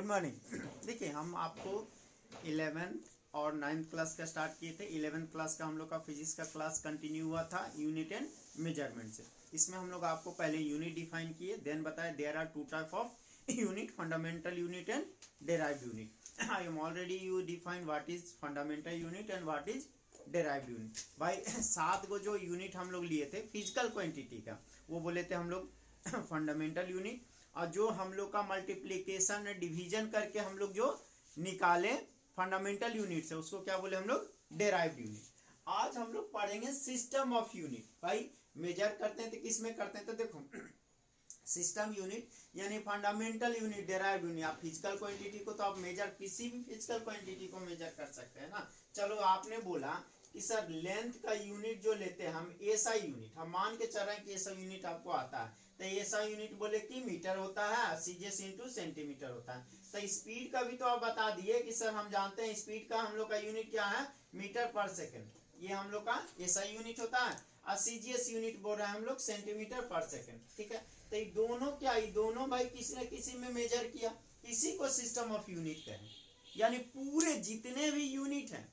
Good morning. देखिए हम आपको 11th और 9th क्लास का स्टार्ट किए थे। 11th क्लास का हम लोग का फिजिक्स का क्लास कंटिन्यू हुआ था यूनिट एंड मेजरमेंट से। इसमें हम लोग आपको पहले यूनिट डिफाइन किए, देन बताया there are two type of unit, fundamental unit and derived unit. I am already you define what is fundamental unit and what is derived unit. भाई 7 को जो यूनिट हम लोग लिए थे फिजिकल क्वांटिटी का, वो बोले थे हम लोग फंडामेंटल यूनिट, और जो हम लोग का मल्टीप्लीकेशन डिवीजन करके हम लोग जो निकाले फंडामेंटल यूनिट से, उसको क्या बोले हम लोग डेराइव्ड यूनिट। आज हम लोग पढ़ेंगे सिस्टम ऑफ यूनिट। भाई मेजर करते हैं तो किस में करते हैं, तो देखो सिस्टम यूनिट यानी फंडामेंटल यूनिट, डेराइव्ड यूनिट। आप फिजिकल क्वांटिटी को तो आप मेजर, किसी भी फिजिकल क्वांटिटी को मेजर कर सकते हैं ना। चलो आपने बोला कि सर लेंथ का यूनिट जो लेते हैं हम एसआई यूनिट, हम मान के चल रहे हैं कि एसआई यूनिट आपको आता है, तो एसआई यूनिट बोले कि मीटर होता है, सीजीएस इंटू सेंटीमीटर होता है। तो स्पीड का भी तो आप बता दिए कि सर हम जानते हैं स्पीड का हम लोग का यूनिट क्या है, मीटर पर सेकंड। ये हम लोग का एसआई यूनिट होता है, और सीजीएस यूनिट बोल रहे हैं हम लोग सेंटीमीटर पर सेकंड। ठीक है, तो ये दोनों क्या, ये दोनों भाई किसी न किसी में मेजर किया, इसी को सिस्टम ऑफ यूनिट कहें। यानी पूरे जितने भी यूनिट हैं,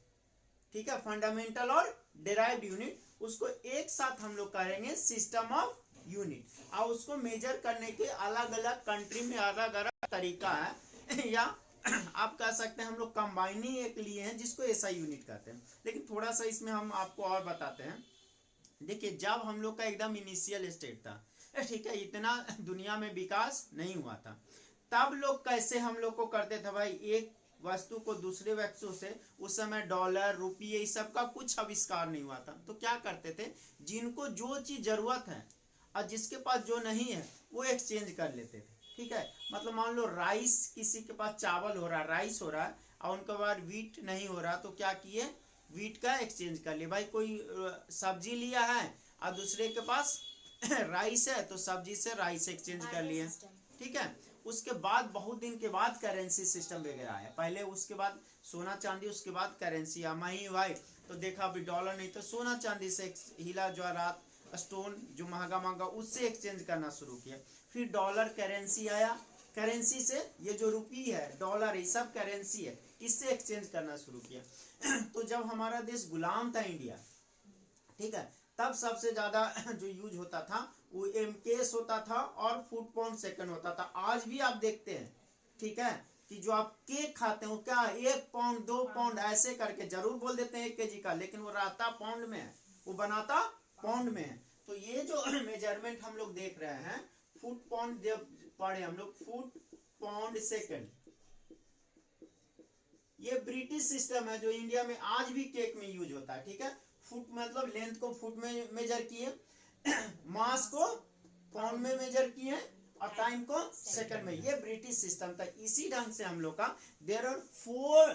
ठीक है, फंडामेंटल और डेराइव्ड यूनिट, उसको एक साथ हम लोग करेंगे सिस्टम ऑफ यूनिट। और उसको मेजर करने के अलग अलग कंट्री में अलग अलग तरीका है या आप कह सकते हैं हम लोग कंबाइनिंग एक लिए हैं जिसको एसआई यूनिट कहते हैं। लेकिन थोड़ा सा इसमें हम आपको और बताते हैं। देखिए जब हम लोग का एकदम इनिशियल स्टेट था, ठीक है, इतना दुनिया में विकास नहीं हुआ था, तब लोग कैसे हम लोग को करते थे भाई, एक वस्तु को दूसरे वस्तु से, उस समय डॉलर रुपये इस सब का कुछ आविष्कार नहीं हुआ था, तो क्या करते थे, जिनको जो चीज जरूरत है और जिसके पास जो नहीं है वो एक्सचेंज कर लेते थे। ठीक है, मतलब मान लो राइस, किसी के पास चावल हो रहा है, राइस हो रहा है, और उनके बाद वीट नहीं हो रहा, तो क्या किए, वीट का एक्सचेंज कर लिया। भाई कोई सब्जी लिया है और दूसरे के पास राइस है, तो सब्जी से राइस एक्सचेंज कर लिए। ठीक है, उसके बाद बहुत दिन के बाद करेंसी सिस्टम वगैरह आया। पहले उसके बाद सोना चांदी, उसके बाद करेंसी आया। मही भाई तो देखा अभी डॉलर नहीं तो सोना चांदी से, हीरा जवाहरात स्टोन जो महंगा महंगा, उससे एक्सचेंज करना शुरू किया। फिर डॉलर करेंसी आया, करेंसी से ये जो रुपी है, डॉलर, ये सब करेंसी है, इससे एक्सचेंज करना शुरू किया। तो जब हमारा देश गुलाम था इंडिया, ठीक है, तब सबसे ज्यादा जो यूज होता था वो एमकेएस होता था और फुट पाउंड सेकंड होता था। आज भी आप देखते हैं, ठीक है, कि जो आप केक खाते हैं वो क्या 1 पाउंड 2 पाउंड ऐसे करके जरूर बोल देते हैं 1 केजी का, लेकिन वो रहता पाउंड में है, वो बनाता पाउंड में है। तो ये जो मेजरमेंट हम लोग देख रहे हैं, फुट पाउंड जब पढ़े हम लोग, फुट पाउंड सेकंड, ये ब्रिटिश सिस्टम है जो इंडिया में आज भी केक में यूज होता है। ठीक है, फुट मतलब लेंथ को फुट में मेजर किए, मास को पाउंड में मेजर किए, और टाइम को सेकंड में। ये ब्रिटिश सिस्टम था। इसी ढंग से हम लोग का there are 4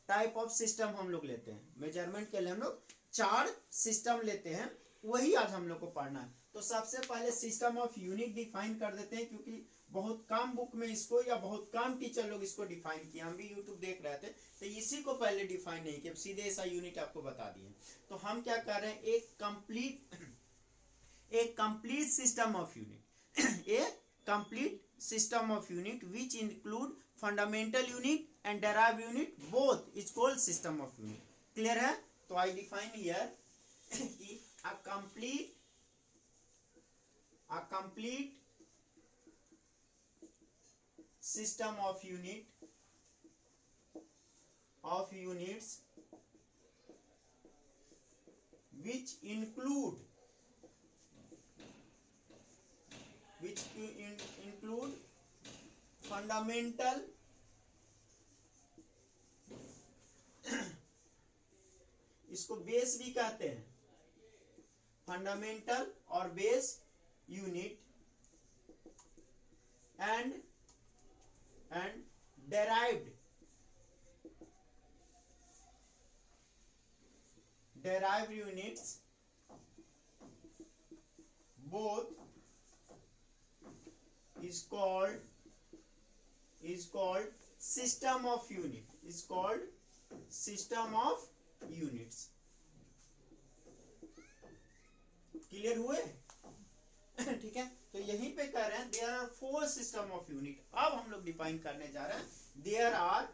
type of system हम लोग लेते हैं मेजरमेंट के लिए। हम लोग 4 सिस्टम लेते हैं, वही आज हम लोग को पढ़ना है। तो सबसे पहले सिस्टम ऑफ यूनिट डिफाइन कर देते हैं, क्योंकि बहुत कम बुक में इसको, या बहुत कम टीचर लोग इसको डिफाइन किए। हम भी यूट्यूब देख रहे थे तो इसी को पहले डिफाइन नहीं किया, सीधे ऐसा यूनिट आपको बता दिए। तो हम क्या कर रहे हैं, एक complete system of unit A complete system of unit which include fundamental unit and derived unit, both is called system of unit. Clear है? तो आई डिफाइन हियर कि a complete system of units which include fundamental इसको base भी कहते हैं, fundamental और base unit, and derived units, both is called system of unit, is called system of units। Clear हुए? ठीक है, तो यहीं पे कह रहे हैं there are 4 system of unit. अब हम लोग डिफाइन करने जा रहे हैं there are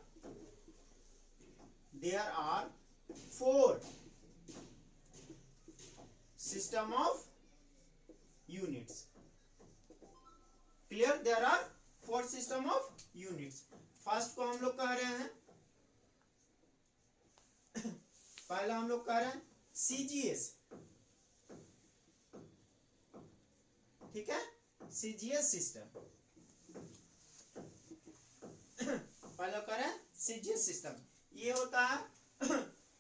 4 system of units. Clear, there are 4 system of units. First को हम लोग कह रहे हैं, पहला हम लोग कह रहे हैं सीजीएस, ठीक है, सीजीएस सिस्टम। पहला कह रहे हैं सीजीएस सिस्टम। ये होता है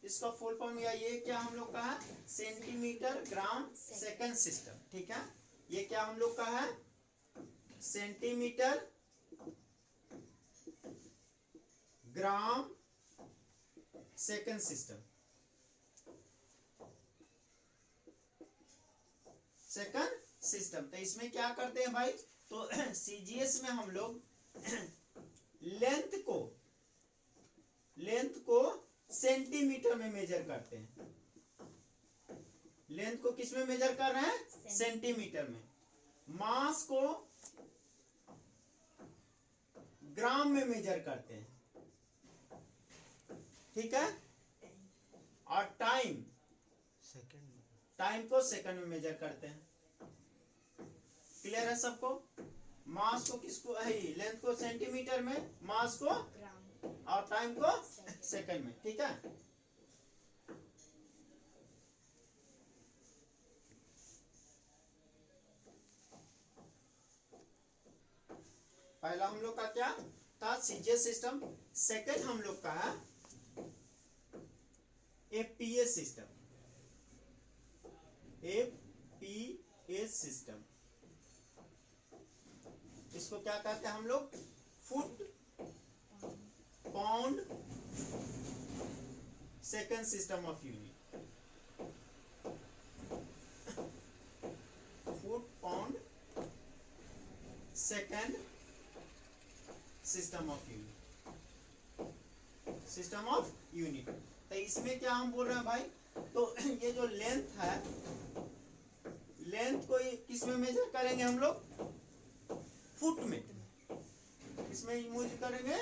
इसका फुल फॉर्म, या ये क्या हम लोग का है, सेंटीमीटर ग्राम सेकंड सिस्टम। ठीक है, ये क्या हम लोग का है, centimetre gram second system. Second system, तो इसमें क्या करते हैं भाई, तो सीजीएस में हम लोग लेंथ को सेंटीमीटर में मेजर करते हैं। लेंथ को किस में मेजर कर रहे हैं, सेंटीमीटर में। मास को ग्राम में मेजर करते हैं, ठीक है, और टाइम को सेकंड में मेजर करते हैं। क्लियर है सबको? मास को किसको, लेंथ को सेंटीमीटर में, मास को और टाइम को सेकंड में। ठीक है, पहला हम लोग का क्या था, सीजीएस सिस्टम। सेकंड हम लोग का है एपीएस सिस्टम। एपीएस सिस्टम, इसको क्या कहते हैं हम लोग, foot pound second system of unit. Foot pound second system of unit, system of unit. तो इसमें क्या हम बोल रहे हैं भाई, तो ये जो लेंथ है, लेंथ को किस में मेजर करेंगे हम लोग, फुट में। इसमें यूज करेंगे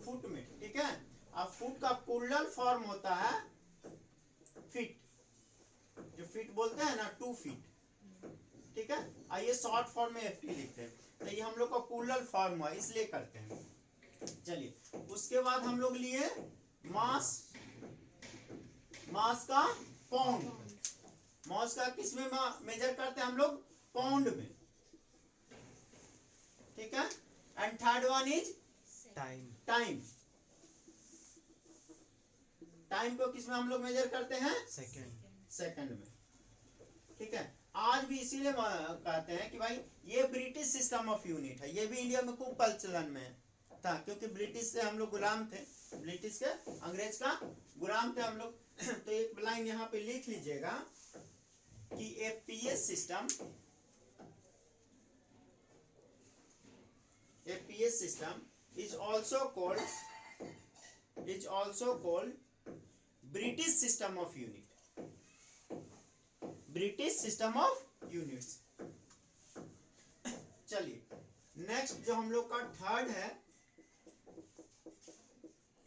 फुट में। ठीक है, अब फुट का प्लूरल फॉर्म होता है फीट, जो फीट बोलते हैं ना, 2 फीट। ठीक है, आइए शॉर्ट फॉर्म में एफटी लिखते हैं, तो ये हम लोग का प्लूरल फॉर्म हुआ, इसलिए करते हैं। चलिए, उसके बाद हम लोग लिए मास, मास का पाउंड। मास का किस में मेजर करते हैं हम लोग, पाउंड में। ठीक है, and third one is time. Time को किस में हम लोग मेजर करते हैं, सेकंड में। ठीक है, आज भी इसीलिए कहते हैं कि भाई ये ब्रिटिश सिस्टम ऑफ यूनिट है। ये भी इंडिया में खूब प्रचलन में था, क्योंकि ब्रिटिश से हम लोग गुलाम थे, ब्रिटिश के, अंग्रेज का गुलाम थे हम लोग। तो एक लाइन यहाँ पे लिख लीजिएगा कि APS system is also called British system of unit, British system of units। चलिए, नेक्स्ट जो हम लोग का थर्ड है,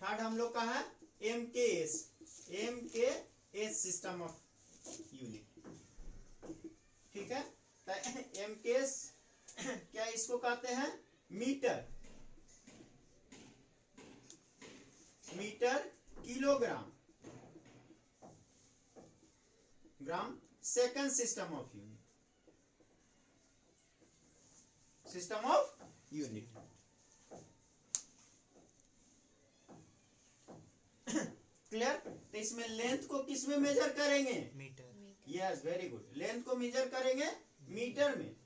थर्ड हम लोग का है एमकेएस सिस्टम ऑफ यूनिट। ठीक है, तो एमकेएस क्या इसको कहते हैं, metre kilogram gram second system of unit. Clear? तो इसमें लेंथ को किस में मेजर करेंगे, metre. Yes, very good. Length को मेजर करेंगे मीटर में,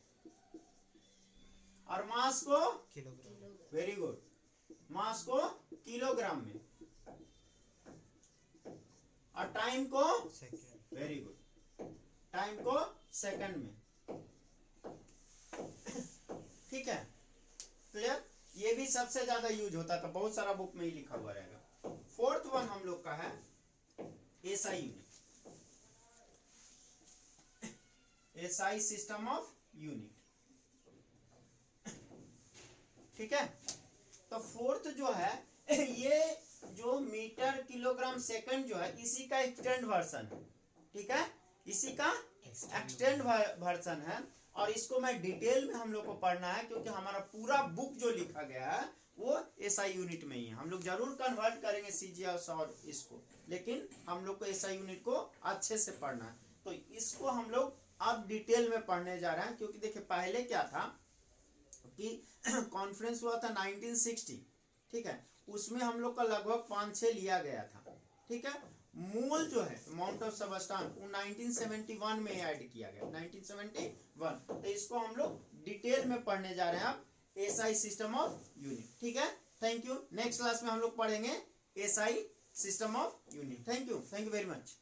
और मास को किलोग्राम। वेरी गुड, मास को किलोग्राम में, और टाइम को सेकंड। वेरी गुड, टाइम को सेकंड में। ठीक है, क्लियर? ये भी सबसे ज्यादा यूज होता था, बहुत सारा बुक में ही लिखा हुआ रहेगा। फोर्थ वन हम लोग का है SI unit, SI system of unit. ठीक है, तो फोर्थ जो है ये जो मीटर किलोग्राम सेकंड जो है इसी का एक्सटेंड वर्जन है। ठीक है, इसी का एक्सटेंड वर्जन है और इसको मैं डिटेल में हम लोग को पढ़ना है क्योंकि हमारा पूरा बुक जो लिखा गया है वो एसआई यूनिट में ही है। हम लोग जरूर कन्वर्ट करेंगे सीजीएस और इसको, लेकिन हम लोग को एसआई यूनिट को अच्छे से पढ़ना है। तो इसको हम लोग अब डिटेल में पढ़ने जा रहे हैं क्योंकि देखिए पहले क्या था कि कॉन्फ्रेंस हुआ था 1960। ठीक है, उसमें हम लोग का लगभग 5-6 लिया गया था। ठीक है, मूल जो है माउंट ऑफ सबस्टान वो 1971 में ऐड किया गया, 1971। तो इसको हम लोग डिटेल में पढ़ने जा रहे हैं अब, एसआई सिस्टम ऑफ यूनिट। ठीक है, थैंक यू। नेक्स्ट क्लास में हम लोग पढ़ेंगे SI system of unit. Thank you very much.